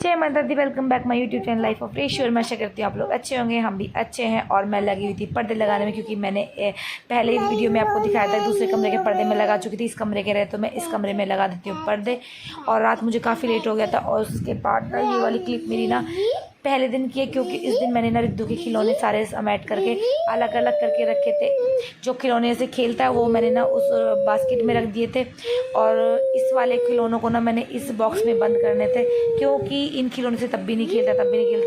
जय माता दी। Welcome back my YouTube channel life of Reshi. और मैं आशा करती हूँ आप लोग अच्छे होंगे, हम भी अच्छे हैं। और मैं लगी हुई थी पर्दे लगाने में, क्योंकि मैंने पहले ही वीडियो में आपको दिखाया था दूसरे कमरे के पर्दे में लगा चुकी थी। इस कमरे के रहे तो मैं इस कमरे में लगा देती हूँ पर्दे। और रात मुझे काफ़ी लेट हो गया था। और उसके बाद ना ये वाली क्लिप मेरी ना पहले दिन की है, क्योंकि इस दिन मैंने ना रिद्दू के खिलौने सारे समेट करके अलग अलग करके रखे थे। जो खिलौने से खेलता है वो मैंने ना उस बास्केट में रख दिए थे। और इस वाले खिलौनों को ना मैंने इस बॉक्स में बंद करने थे, क्योंकि इन खिलौने से तब भी नहीं खेलता,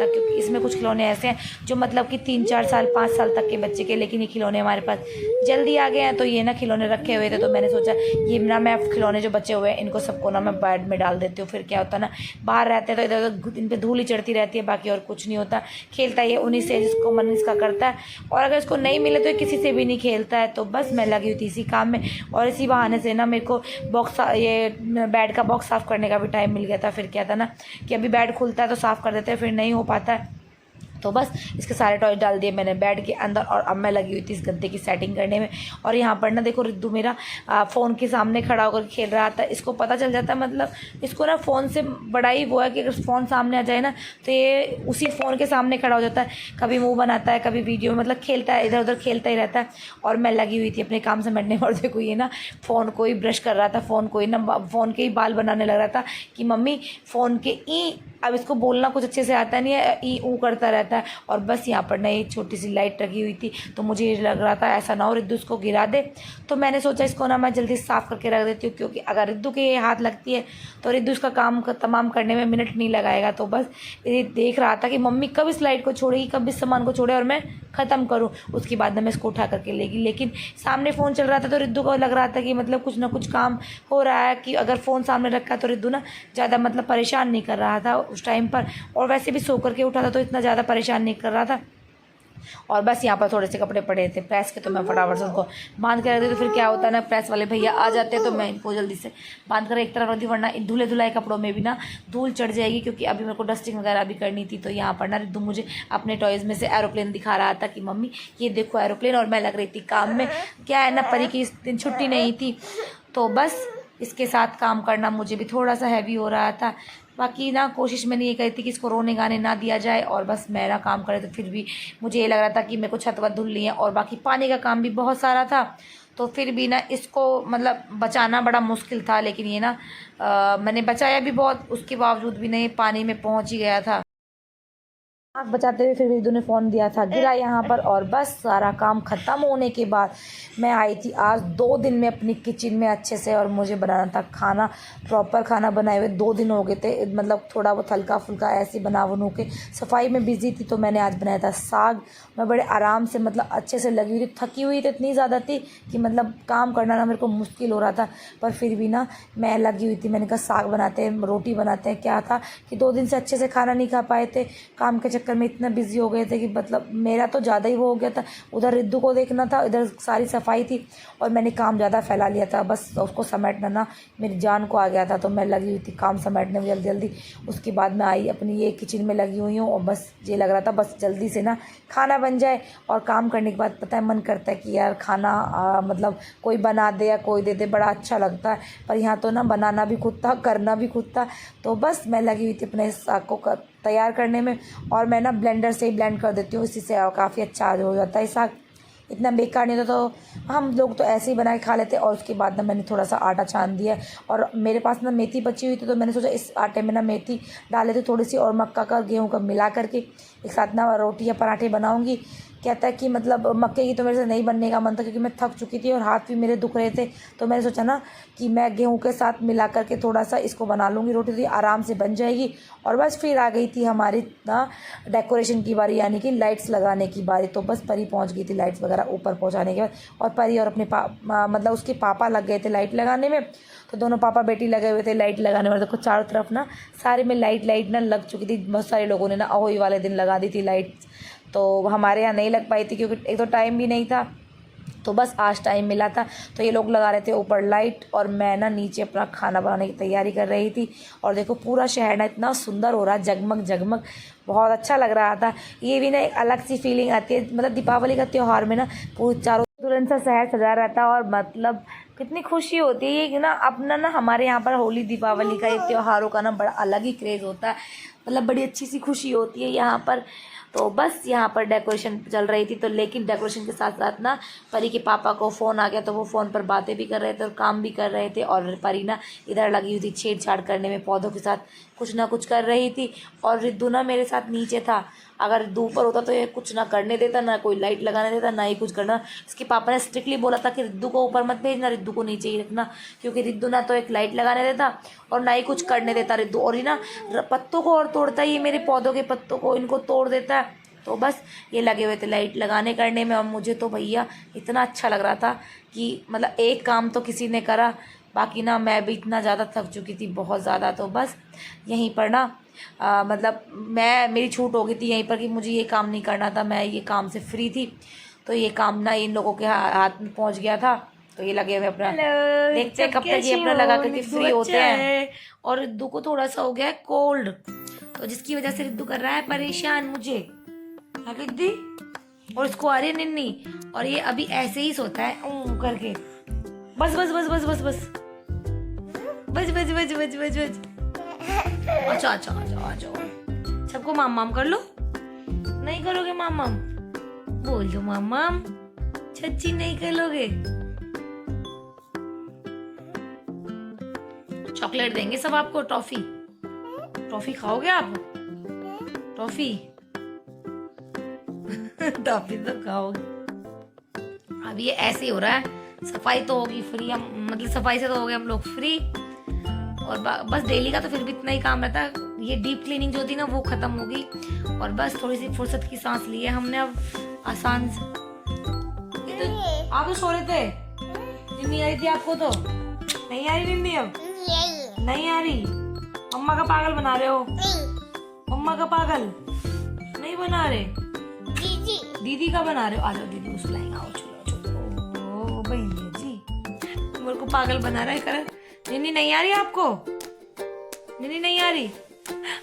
क्योंकि इसमें कुछ खिलौने ऐसे हैं जो मतलब कि 3-4 साल 5 साल तक के बच्चे के। लेकिन ये खिलौने हमारे पास जल्दी आ गए हैं, तो ये ना खिलौने रखे हुए थे। तो मैंने सोचा ये ना मैं खिलौने जो बचे हुए हैं इनको सबको ना मैं बेड में डाल देती हूँ। फिर क्या होता है ना, बाहर रहते हैं तो इधर उधर इन पर धूल ही चढ़ती रहती है, बाकी और कुछ नहीं होता। खेलता ये उन्हीं से जिसको मन इसका करता है, और अगर इसको नहीं मिले तो ये किसी से भी नहीं खेलता है। तो बस मैं लगी हुई थी इसी काम में, और इसी बहाने से ना मेरे को बॉक्स ये बेड का बॉक्स साफ़ करने का भी टाइम मिल गया था। फिर क्या था ना कि अभी बेड खुलता है तो साफ़ कर देते हैं, फिर नहीं हो पाता है। तो बस इसके सारे टॉयज डाल दिए मैंने बेड के अंदर। और अब मैं लगी हुई थी इस गद्दे की सेटिंग करने में। और यहाँ पर ना देखो रिद्दू मेरा फ़ोन के सामने खड़ा होकर खेल रहा था। इसको पता चल जाता है, मतलब इसको ना फ़ोन से बड़ा ही वो है कि अगर फ़ोन सामने आ जाए ना तो ये उसी फ़ोन के सामने खड़ा हो जाता है। कभी मुँह बनाता है, कभी वीडियो, मतलब खेलता है, इधर उधर खेलता ही रहता है। और मैं लगी हुई थी अपने काम समेटने में। और देखो ये ना फ़ोन को ही ब्रश कर रहा था, फ़ोन को ही ना फ़ोन के ही बाल बनाने लग रहा था कि मम्मी फ़ोन के ई। अब इसको बोलना कुछ अच्छे से आता नहीं है, ई ऊ करता रहता है। और बस यहाँ पर ना एक छोटी सी लाइट रखी हुई थी, तो मुझे ये लग रहा था ऐसा ना हो रिद्दू इसको गिरा दे। तो मैंने सोचा इसको ना मैं जल्दी साफ़ करके रख देती हूँ, क्योंकि अगर रिद्दू के ये हाथ लगती है तो रिद्दू इसका काम तमाम करने में मिनट नहीं लगाएगा। तो बस ये देख रहा था कि मम्मी कब इस लाइट को छोड़ेगी, कब इस सामान को छोड़े और मैं ख़त्म करूँ। उसके बाद में मैं इसको उठा करके लेगी। लेकिन सामने फ़ोन चल रहा था तो रिद्दू को लग रहा था कि मतलब कुछ ना कुछ काम हो रहा है, कि अगर फ़ोन सामने रखा तो रिद्दू ना ज़्यादा मतलब परेशान नहीं कर रहा था उस टाइम पर। और वैसे भी सो करके उठा था तो इतना ज़्यादा परेशान नहीं कर रहा था। और बस यहाँ पर थोड़े से कपड़े पड़े थे प्रेस के, तो मैं फटाफट से उनको बांध कर रख दी। तो फिर क्या होता है ना, प्रेस वाले भैया आ जाते हैं तो मैं इनको जल्दी से बांध कर एक तरफ रख दी, वरना धुले धुलाए कपड़ों में भी ना धूल चढ़ जाएगी। क्योंकि अभी मेरे को डस्टिंग वगैरह भी करनी थी। तो यहाँ पर ना रिद्दू मुझे अपने टॉयज़ में से एरोप्लेन दिखा रहा था कि मम्मी ये देखो एरोप्लेन। और मैं लग रही थी काम में। क्या है ना, परी की इस दिन छुट्टी नहीं थी, तो बस इसके साथ काम करना मुझे भी थोड़ा सा हैवी हो रहा था। बाकी ना कोशिश मैंने ये करी थी कि इसको रोने गाने ना दिया जाए, और बस मैं ना काम करे। तो फिर भी मुझे ये लग रहा था कि मेरे को छत वत धुल ली है, और बाकी पानी का काम भी बहुत सारा था। तो फिर भी ना इसको मतलब बचाना बड़ा मुश्किल था। लेकिन ये ना मैंने बचाया भी बहुत, उसके बावजूद भी नहीं पानी में पहुँच ही गया था। आँख बचाते हुए फिर भी रिद्दू ने फ़ोन दिया था, गिरा यहाँ पर। और बस सारा काम ख़त्म होने के बाद मैं आई थी आज 2 दिन में अपनी किचन में अच्छे से। और मुझे बनाना था खाना, प्रॉपर खाना बनाए हुए 2 दिन हो गए थे। मतलब थोड़ा बहुत हल्का फुल्का ऐसे बना बनू के सफाई में बिजी थी। तो मैंने आज बनाया था साग। मैं बड़े आराम से मतलब अच्छे से लगी हुई थी, थकी हुई तो इतनी ज़्यादा थी कि मतलब काम करना ना मेरे को मुश्किल हो रहा था। पर फिर भी ना मैं लगी हुई थी। मैंने कहा साग बनाते हैं, रोटी बनाते हैं। क्या था कि 2 दिन से अच्छे से खाना नहीं खा पाए थे, काम के चक्कर में इतना बिजी हो गए थे कि मतलब मेरा तो ज़्यादा ही वो हो गया था। उधर रिद्दू को देखना था, इधर सारी सफाई थी, और मैंने काम ज़्यादा फैला लिया था। बस उसको समेटना ना मेरी जान को आ गया था। तो मैं लगी हुई थी काम समेटने में जल्दी जल्दी। उसके बाद मैं आई अपनी ये किचन में लगी हुई हूँ, और बस ये लग रहा था बस जल्दी से ना खाना बन जाए। और काम करने के बाद पता है मन करता है कि यार खाना मतलब कोई बना दे या कोई दे दे, बड़ा अच्छा लगता है। पर यहाँ तो ना बनाना भी खुद था, करना भी खुद था। तो बस मैं लगी हुई थी अपने साग को तैयार करने में। और मैं ना ब्लेंडर से ही ब्लेंड कर देती हूँ, इसी से काफ़ी अच्छा हो जाता है साग, इतना बेकार नहीं होता। तो हम लोग तो ऐसे ही बना के खा लेते। और उसके बाद ना मैंने थोड़ा सा आटा छान दिया, और मेरे पास ना मेथी बची हुई थी। तो मैंने सोचा इस आटे में ना मेथी डाले थे थोड़ी सी, और मक्का का गेहूँ का मिला करके एक साथ ना रोटी या पराठे बनाऊँगी। कहता है कि मतलब मक्के की तो मेरे से नहीं बनने का मन था, क्योंकि मैं थक चुकी थी और हाथ भी मेरे दुख रहे थे। तो मैंने सोचा ना कि मैं गेहूं के साथ मिला करके थोड़ा सा इसको बना लूँगी रोटी, तो आराम से बन जाएगी। और बस फिर आ गई थी हमारी ना डेकोरेशन की बारी, यानी कि लाइट्स लगाने की बारी। तो बस परी पहुंच गई थी लाइट्स वगैरह ऊपर पहुंचाने के बाद। और परी और अपने मतलब उसके पापा लग गए थे लाइट लगाने में। तो दोनों पापा बेटी लगे हुए थे लाइट लगाने में। देखो चारों तरफ ना सारे में लाइट ना लग चुकी थी। बहुत सारे लोगों ने ना अहोई वाले दिन लगा दी थी लाइट। तो हमारे यहाँ नहीं लग पाई थी, क्योंकि एक तो टाइम भी नहीं था। तो बस आज टाइम मिला था, तो ये लोग लगा रहे थे ऊपर लाइट, और मैं ना नीचे अपना खाना बनाने की तैयारी कर रही थी। और देखो पूरा शहर ना इतना सुंदर हो रहा है, जगमग जगमग, बहुत अच्छा लग रहा था। ये भी ना एक अलग सी फीलिंग आती है, मतलब दीपावली का त्यौहार में ना पूरे चारों तुरंत सा शहर सजा रहता है। और मतलब कितनी खुशी होती है ये कि ना अपना ना हमारे यहाँ पर होली दीपावली का ये त्योहारों का ना बड़ा अलग ही क्रेज़ होता है। मतलब बड़ी अच्छी सी खुशी होती है यहाँ पर। तो बस यहाँ पर डेकोरेशन चल रही थी, तो लेकिन डेकोरेशन के साथ साथ ना परी के पापा को फ़ोन आ गया, तो वो फ़ोन पर बातें भी कर रहे थे और काम भी कर रहे थे, और परी ना इधर लगी हुई थी छेड़छाड़ करने में, पौधों के साथ कुछ ना कुछ कर रही थी। और रिद्धू ना मेरे साथ नीचे था, अगर रिद्धू ऊपर होता तो ये कुछ ना करने देता, ना कोई लाइट लगाने देता, ना ही कुछ करना। इसके पापा ने स्ट्रिक्टली बोला था कि रिद्धू को ऊपर मत भेजना, रिद्धू को नीचे ही रखना, क्योंकि रिद्धू ना तो एक लाइट लगाने देता और ना ही कुछ करने देता रिद्धू। और ये ना पत्तों को और तोड़ता है, ये मेरे पौधों के पत्तों को इनको तोड़ देता है। तो बस ये लगे हुए थे लाइट लगाने करने में, और मुझे तो भैया इतना अच्छा लग रहा था कि मतलब एक काम तो किसी ने करा, बाकी ना मैं भी इतना ज़्यादा थक चुकी थी, बहुत ज़्यादा। तो बस यहीं पर ना मतलब मेरी छूट हो गई थी यहीं पर कि मुझे ये काम नहीं करना था, मैं ये काम से फ्री थी। तो ये काम ना इन लोगों के हाथ में पहुंच गया था, तो ये लगे हुए अपना देखते हैं कब तक ये अपना लगा करके फ्री होते हैं। और रिद्धू को थोड़ा सा हो गया है कोल्ड, तो जिसकी वजह से रिद्धू कर रहा है परेशान मुझे, है रिद्धि। और इसको आ रही है निन्नी, और ये अभी ऐसे ही सोता है करके, बस बस बस बस बस बस बस बस बस बस बस बस। अच्छा अच्छा आ जाओ, सबको माम माम कर लो। नहीं करोगे माम माम? बोल दो माम माम, छच्ची नहीं करोगे? चॉकलेट देंगे सब आपको, टॉफी टॉफी खाओगे आप? टॉफी टॉफी तो खाओगे। अब ये ऐसे ही हो रहा है, सफाई तो होगी फ्री, हम मतलब सफाई से तो हो गए हम लोग फ्री, और बस डेली का तो फिर भी इतना ही काम रहता है। ये डीप क्लीनिंग जो थी ना वो खत्म होगी, और बस थोड़ी सी फुर्सत की सांस ली है हमने अब आसान से। तो आप तो सो रहे थे, निन्नी आ रही थी आपको, तो नहीं आ रही निन्नी अब? नहीं आ रही? मम्मा का पागल बना रहे हो? मम्मा का पागल नहीं बना रहे, दीदी का बना रहे हो। आ जाओ दीदी को सुलाएंगे, आओ चलो। ओ भैया जी मेरे को पागल बना रहा है कर। निन्नी नहीं आ रही आपको? निन्नी नहीं आ रही?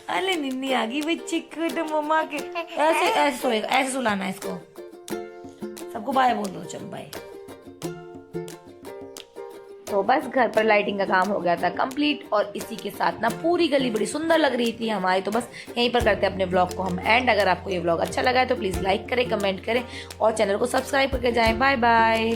अरे निन्नी आ गई बच्चे को, तो मम्मा के ऐसे ऐसे सोएगा, ऐसे सुलाना है इसको। सबको बाय बोल दो, चलो बाय। तो बस घर पर लाइटिंग का काम हो गया था कंप्लीट, और इसी के साथ ना पूरी गली बड़ी सुंदर लग रही थी हमारी। तो बस यहीं पर करते हैं अपने ब्लॉग को हम एंड। अगर आपको ये ब्लॉग अच्छा लगा है तो प्लीज़ लाइक करें, कमेंट करें और चैनल को सब्सक्राइब करके जाएं। Bye bye.